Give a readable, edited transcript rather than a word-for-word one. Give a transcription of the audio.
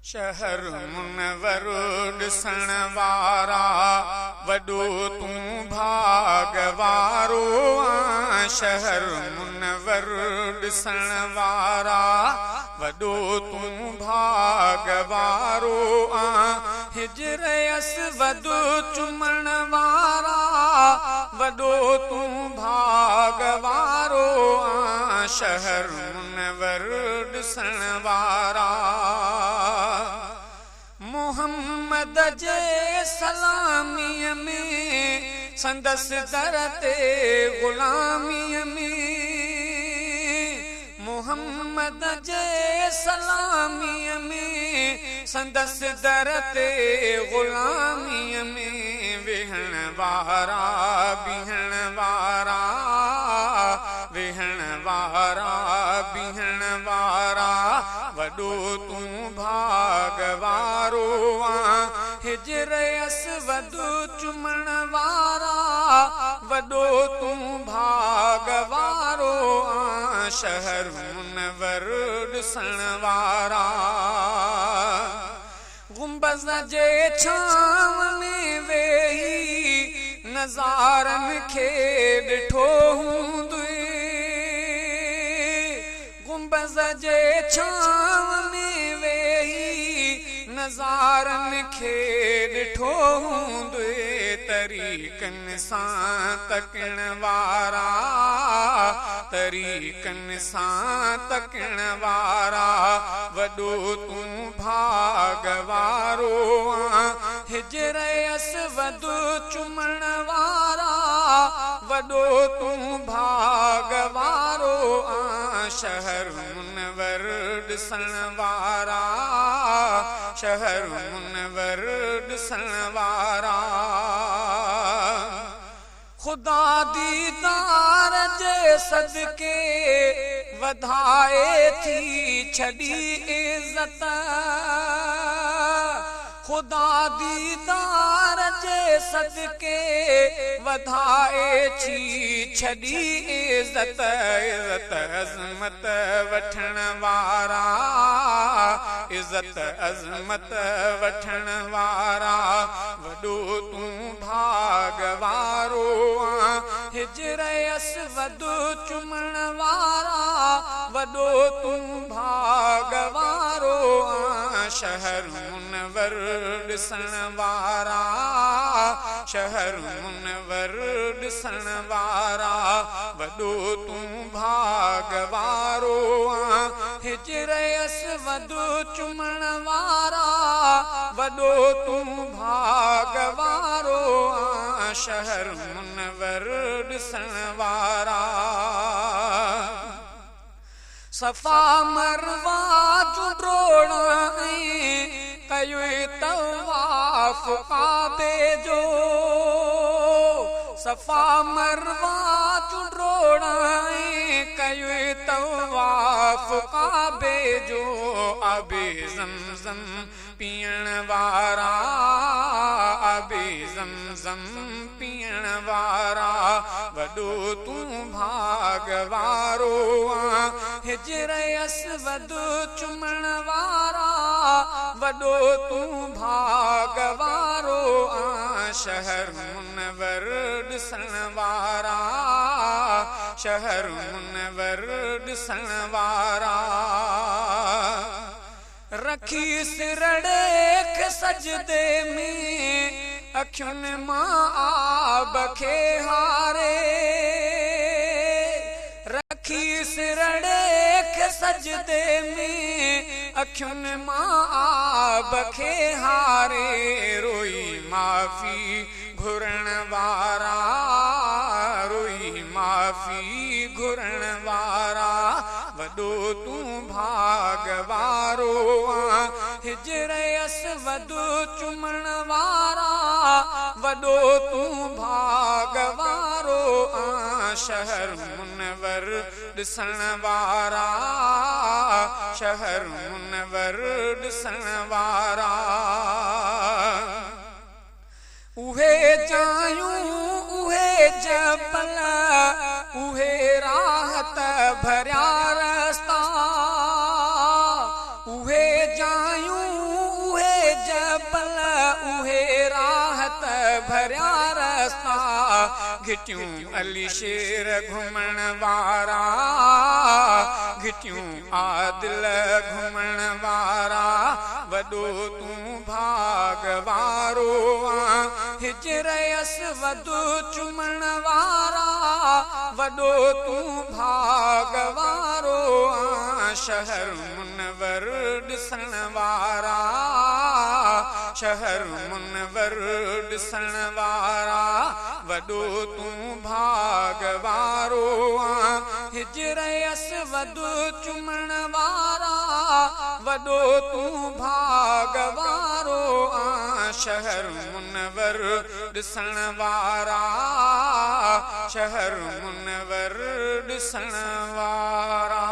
शहर मुनवर ॾिसण वारा वॾो तूं भाग वारो आं। शहर मुनवर ॾिसण वारा वॾो तूं भाग वारो आं। हिजर असवद चुमण वारा वॾो तूं भाग वारो आं। शहर मुनवर ॾिसण वारा मोहम्मद जे सलामीअ में संदसि दर ते ग़ुलामीअ में। मोहम्मद जे सलामीअ में संदसि दर ते ग़ुलामीअ में। वेहण वारा बीहण वारा वेहण वारा बीहण वारा वॾो तूं भाग वारो आं। हिजर असवद चुमण वारा वॾो तूं भाग वारो आं। शहर मुनवर ॾिसण वारा गुंबज़ जे छांव में वेही नज़ारनि खे ॾिठो हूंदुई। गुंबज़ जे छांव में वेही नज़ारनि खे ॾिठो हूंदुई। तरीक़नि सां तकण वारा तरीक़नि सां तकण वारा वॾो तूं भाग वारो आं। हिजर असवद चुमण वारा वॾो तूं भाग वारो आं। शहर मुनवर ॾिसण वारा शहर मुनवर ॾिसण वारा ख़ुदा दीदार जे सदके वधाए थी छॾी इज़त। ख़ुदा दीदार जे सदके वधाए थी छॾी इज़त। इज़त अज़मत वठण वारा इज़त अज़मत वठण वारा वॾो तूं भाग वारो आं। हिजर असवद चुमण वारा वॾो तूं भाग वारो आं। शहर मुनवर ॾिसण वारा शहर मुनवर ॾिसण वारा वॾो तूं भाग वारो आं। हिजर असवद चुमण वारा वॾो तूं भाग वारो आं। शहर मुनवर ॾिसण वारा सफ़ा मरवा जूं ड्रोड़ कयो तवाफ़ काबे जो। सफ़ा मरवा जूं ड्रोड़ कयो तवाफ़ काबे जो। आबे ज़मज़म पीअण वारा आबे ज़मज़म पीअण वारा वॾो तूं भाग वारो आं। हिजर असवद चुमण वारा वॾो तूं भाग वारो आं। शहर मुनवर ॾिसण वारा शहर मुनवर ॾिसण वारा रखी सिरड़े सजदे में अखियुनि मां आब खे हारे। रखी सिरड़े सजदे में अखियुनि मां आब खे हारे। रोई माफ़ी घुरण वारा रोई माफ़ी घुरण वारा वॾो तूं भाग वारो आं। हिजर असवद चुमण वारा वॾो तूं भाग वारो आं। शहर मुनवर ॾिसण वारा शहर मुनवर ॾिसण वारा उहे जायूं उहे जबल उहे राहत भरिया रस्ता उहे जायूं भरिया रस्ता घिटियूं अली शेर घुमण वारा घिटियूं आदिल घुमण वारा वॾो तूं भाग वारो हिजर असवद चुमण वारा वॾो तूं भाग वारो शहर मुनवर ॾिसण वारा शहर मुनवर ॾिसण वारा वॾो तूं भाग वारो हिजर असवद चुमण वारा वॾो तूं भाग वारो शहर मुनवर ॾिसण वारा शहर मुनवर ॾिसण वारा।